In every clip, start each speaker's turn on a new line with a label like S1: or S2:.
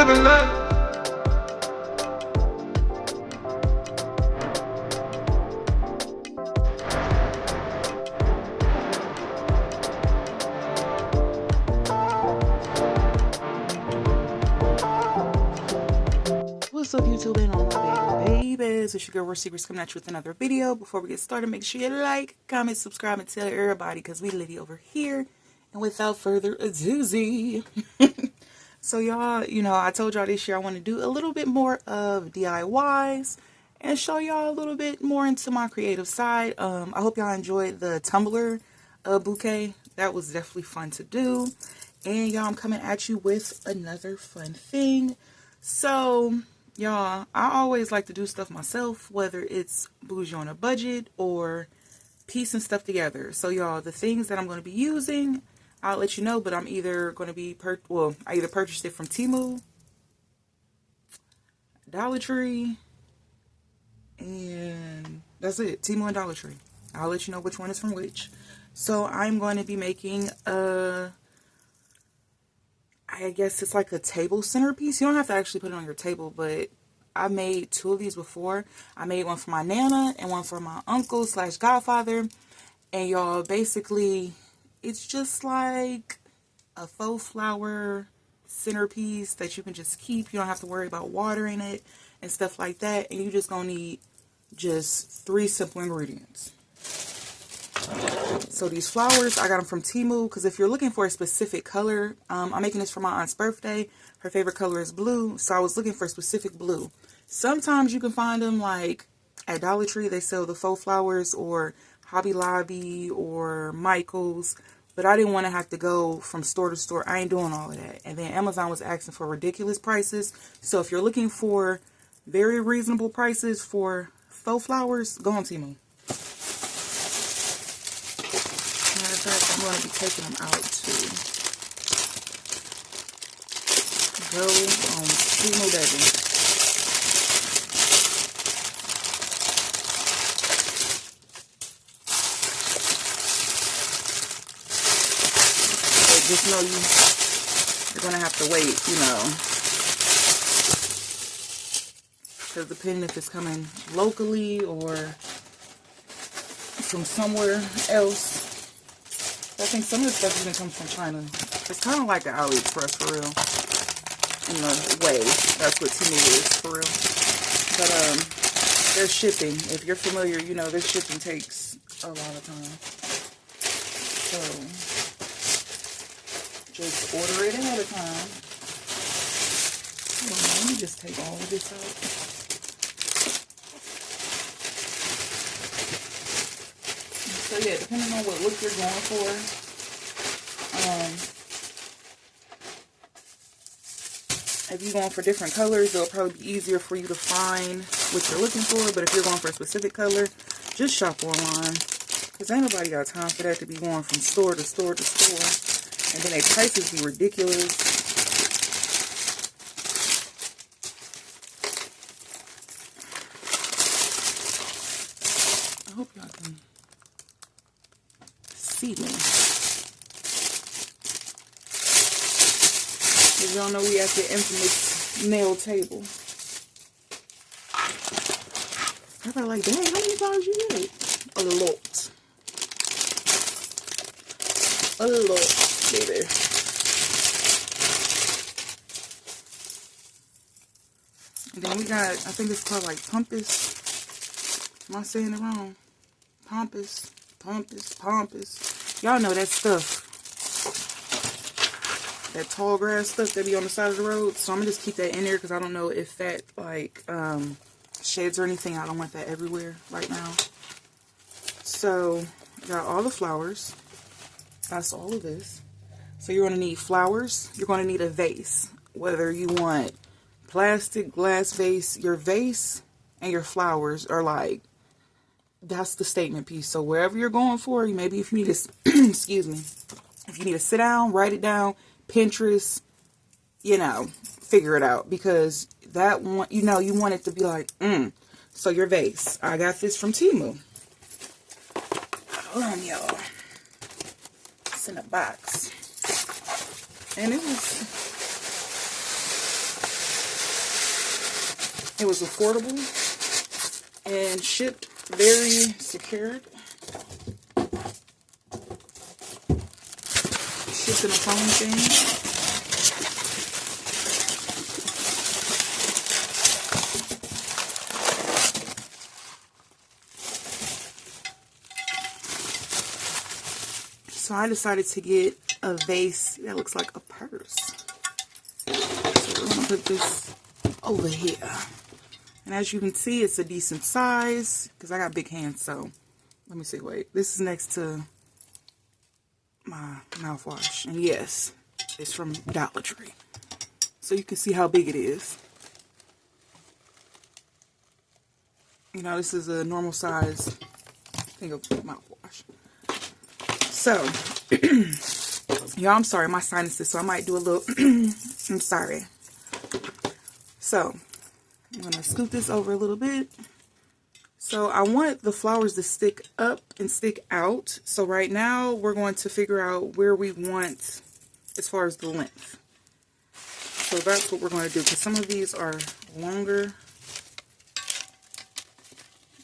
S1: living life.
S2: What's up, YouTube and all my babies? It's your girl, World Secrets, coming at you with another video. Before we get started, make sure you like, comment, subscribe, and tell everybody, because we litty over here. And without further ado, so y'all, I told y'all this year I want to do a little bit more of DIYs and show y'all a little bit more into my creative side. I hope y'all enjoyed the tumbler bouquet. That was definitely fun to do. And y'all, I'm coming at you with another fun thing. So y'all, I always like to do stuff myself, whether it's bougie on a budget or piecing stuff together. So y'all, the things that I'm going to be using, I'll let you know, but I'm either going to be, I either purchased it from Temu, Dollar Tree, and that's it, Temu and Dollar Tree. I'll let you know which one is from which. So I'm going to be making I guess it's like a table centerpiece. You don't have to actually put it on your table, but I made two of these before. I made one for my Nana and one for my uncle / godfather. And y'all, basically, it's just like a faux flower centerpiece that you can just keep. You don't have to worry about watering it and stuff like that. And you just gonna need just 3 simple ingredients. So these flowers, I got them from Temu, because if you're looking for a specific color, I'm making this for my aunt's birthday. Her favorite color is blue, so I was looking for a specific blue. Sometimes you can find them like at Dollar Tree. They sell the faux flowers, or Hobby Lobby, or Michael's, but I didn't want to have to go from store to store. I ain't doing all of that. And then Amazon was asking for ridiculous prices. So if you're looking for very reasonable prices for faux flowers, go on Temu. I'm going to be taking them out to go on Temu, baby. So just know you're going to have to wait, because depending if it's coming locally or from somewhere else. I think some of the stuff even comes from China. It's kind of like the AliExpress, for real. In a way. That's what Temu is, for real. But, their shipping, if you're familiar, their shipping takes a lot of time. So, just order it ahead of time. Hold on, let me just take all of this out. So yeah, depending on what look you're going for, if you're going for different colors, it'll probably be easier for you to find what you're looking for. But if you're going for a specific color, just shop online, because ain't nobody got time for that to be going from store to store to store, and then their prices be ridiculous. I hope y'all can see me. As y'all know, we at the infamous nail table. I got like, dang, how many flowers you get? A lot. A lot, baby. And then we got, I think it's called like Pumpus. Am I saying it wrong? Pompous. Y'all know that stuff. That tall grass stuff that be on the side of the road. So I'm going to just keep that in there, because I don't know if that, like, sheds or anything. I don't want that everywhere right now. So, got all the flowers. That's all of this. So you're going to need flowers. You're going to need a vase. Whether you want plastic, glass vase. Your vase and your flowers are like, that's the statement piece. So wherever you're going for, maybe if you need to, excuse me, if you need to sit down, write it down, Pinterest, figure it out, because that one, you want it to be like, So your vase, I got this from Temu. Hold on, y'all. It's in a box, and it was It was affordable and shipped very secured. Shipped in a phone thing. So I decided to get a vase that looks like a purse. So we're going to put this over here. And as you can see, it's a decent size because I got big hands. So let me see. Wait, this is next to my mouthwash. And yes, it's from Dollar Tree. So you can see how big it is. You know, this is a normal size thing of mouthwash. So, y'all, I'm sorry, my sinuses, so I might do a little, I'm sorry. So, I'm going to scoop this over a little bit. So, I want the flowers to stick up and stick out. So, right now, we're going to figure out where we want as far as the length. So, that's what we're going to do, because some of these are longer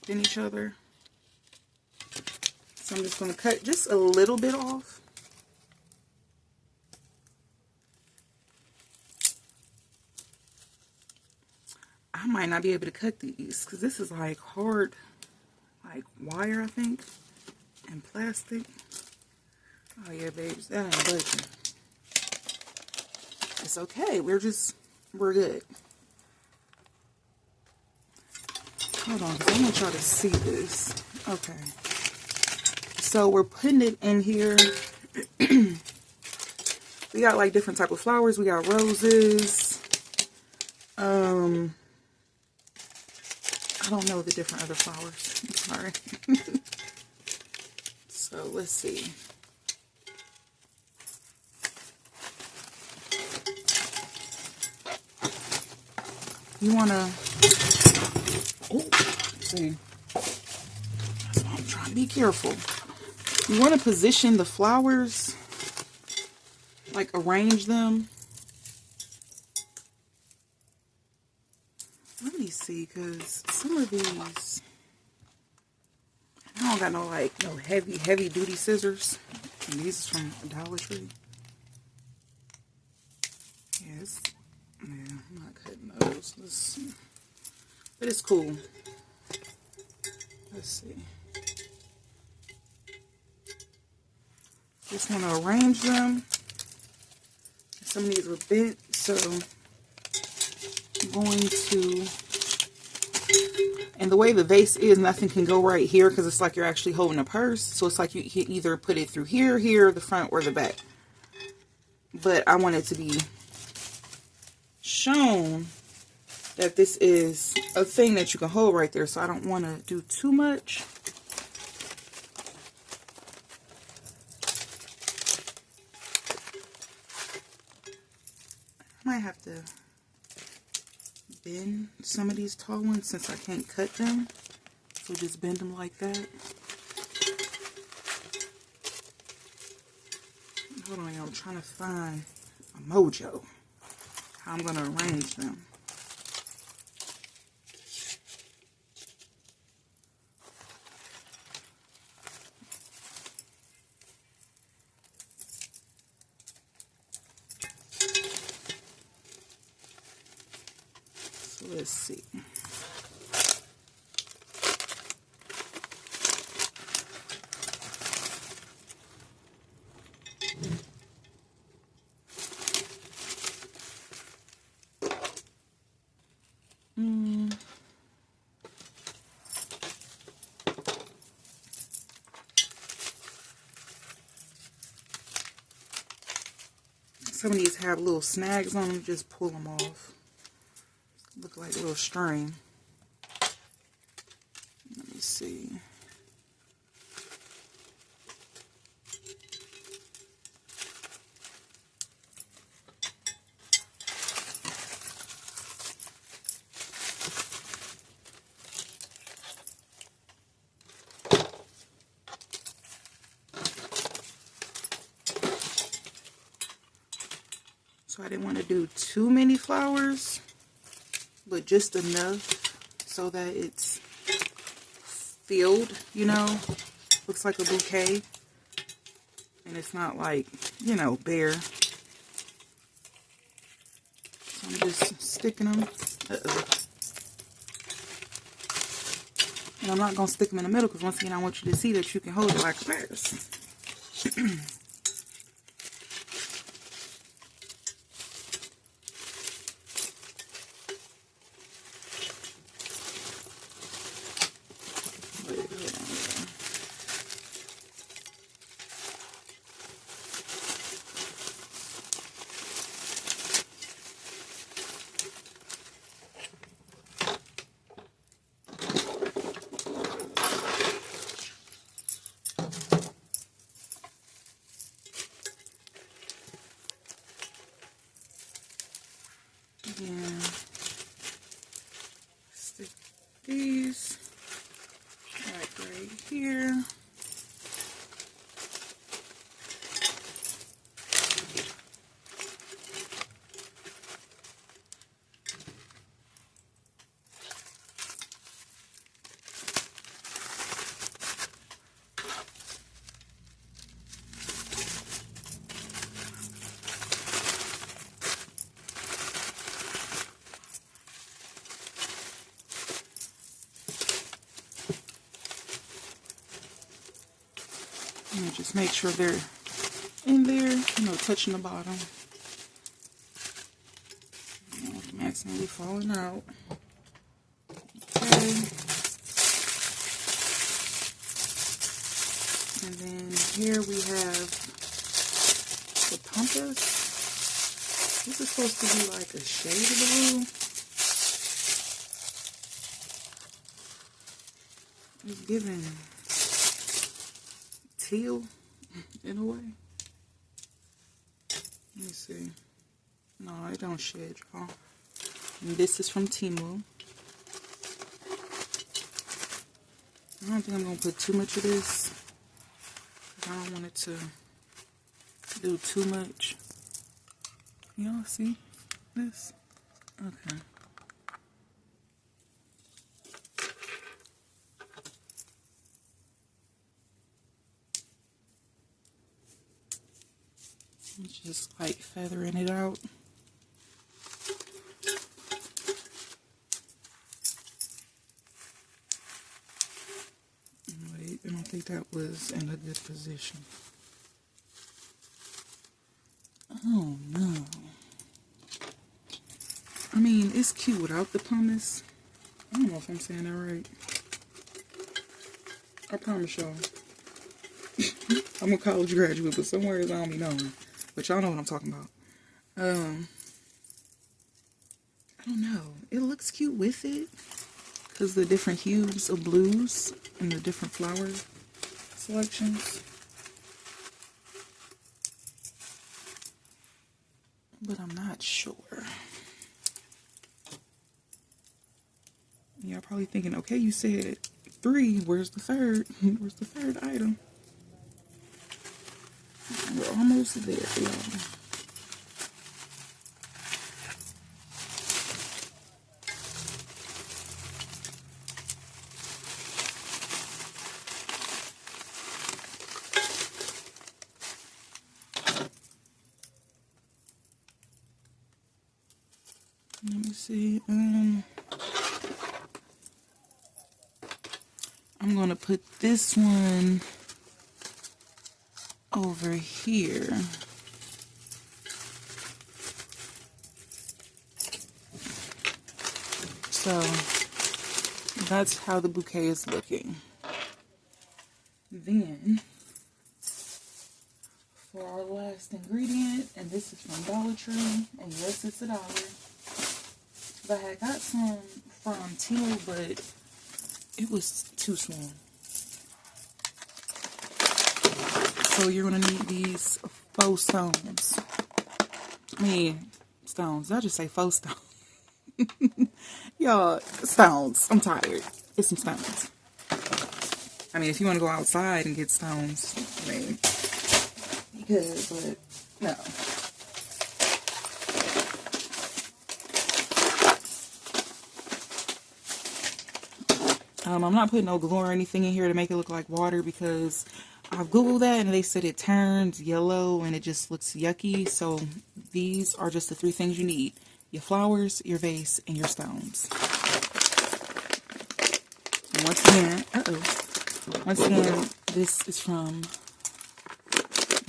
S2: than each other. So I'm just going to cut just a little bit off. I might not be able to cut these because this is like hard, like wire, I think, and plastic. Oh yeah, babes, that ain't budging. It's okay. We're good. Hold on, because I want y'all to see this. Okay. So we're putting it in here. We got like different type of flowers. We got roses. I don't know the different other flowers. I'm sorry. So let's see. You wanna? Oh, see. That's why I'm trying to be careful. You want to position the flowers, like arrange them. Let me see, because some of these, I don't got no heavy duty scissors. And these is from Dollar Tree. Yes. Yeah, I'm not cutting those. But it's cool. Let's see. Just want to arrange them. Some of these were bent, so I'm going to, and the way the vase is, nothing can go right here because it's like you're actually holding a purse. So it's like you can either put it through here, the front, or the back. But I want it to be shown that this is a thing that you can hold right there. So I don't want to do too much. I might have to bend some of these tall ones since I can't cut them. So just bend them like that. Hold on, y'all. I'm trying to find a mojo. How I'm going to arrange them. So let's see. Some of these have little snags on them. Just pull them off. Look like a little string. Let me see. So I didn't want to do too many flowers, but just enough so that it's filled, you know, looks like a bouquet, and it's not like, you know, bare. So I'm just sticking them. And I'm not going to stick them in the middle because once again, I want you to see that you can hold it like a purse. And stick these right here. And just make sure they're in there, you know, touching the bottom. I'm accidentally falling out. Okay. And then here we have the pampas. This is supposed to be like a shade of blue. It's giving teal in a way. Let me see. No, it don't shed, y'all. And this is from Temu. I don't think I'm gonna put too much of this. I don't want it to do too much. Y'all see this? Okay. Just like feathering it out. Wait, I don't think that was in a good position. Oh no. I mean, it's cute without the pumice. I don't know if I'm saying that right. I promise y'all. I'm a college graduate, but somewhere I don't be knowing. But y'all know what I'm talking about. I don't know. It looks cute with it. Because the different hues of blues and the different flower selections. But I'm not sure. Y'all probably thinking, okay, you said 3. Where's the third? Where's the third item? We're almost there, y'all. Let me see. I'm gonna put this one over here. So that's how the bouquet is looking. Then for our last ingredient, and this is from Dollar Tree, and yes, it's $1. I had got some from Temu, but it was too small. So you're gonna need these faux stones. I mean, stones. I just say faux stones. Y'all, stones. I'm tired. It's some stones. I mean, if you want to go outside and get stones, I mean, you could, but no. I'm not putting no glue or anything in here to make it look like water because I've Googled that and they said it turns yellow and it just looks yucky. So these are just the 3 things you need. Your flowers, your vase, and your stones. And once again, this is from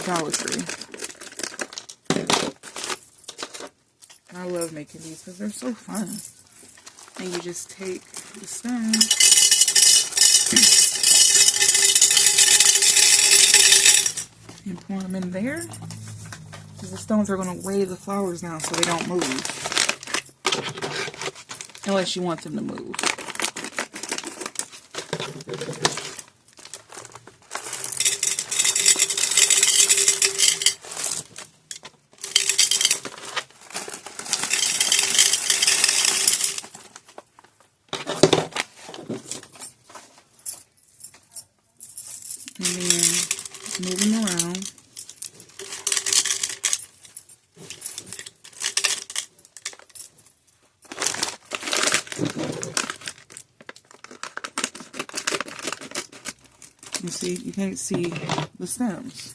S2: Dollar Tree. And I love making these because they're so fun. And you just take the stones and pour them in there. Because the stones are going to weigh the flowers down so they don't move. Unless you want them to move. And then move them around. You see, you can't see the stems.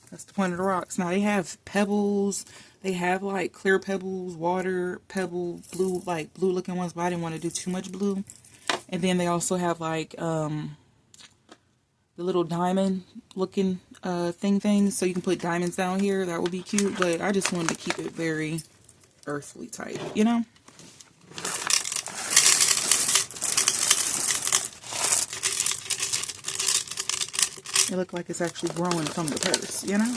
S2: That's the point of the rocks. Now they have pebbles. They have like clear pebbles, water pebble, blue, like blue looking ones, but I didn't want to do too much blue. And then they also have like the little diamond looking things, so you can put diamonds down here. That would be cute, but I just wanted to keep it very earthly type, you know? It looked like it's actually growing from the purse, you know?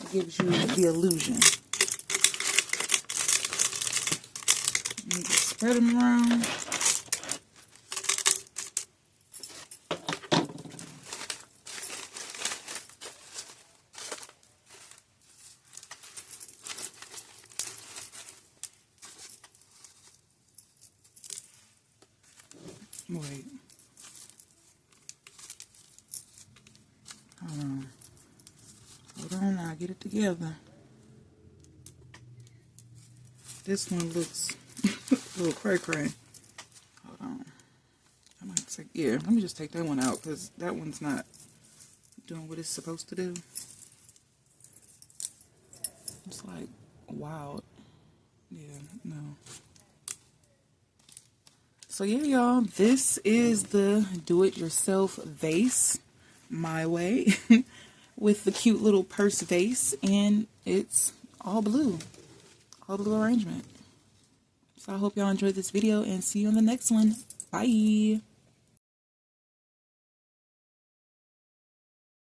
S2: It gives you the illusion. You just spread them around. Wait. Hold on. Hold on, I'll get it together. This one looks a little cray-cray. Hold on. I might take, yeah, let me just take that one out because that one's not doing what it's supposed to do. It's like wild. Yeah, no. So yeah, y'all, this is the do-it-yourself vase, my way, with the cute little purse vase, and it's all blue arrangement. So I hope y'all enjoyed this video, and see you on the next one. Bye!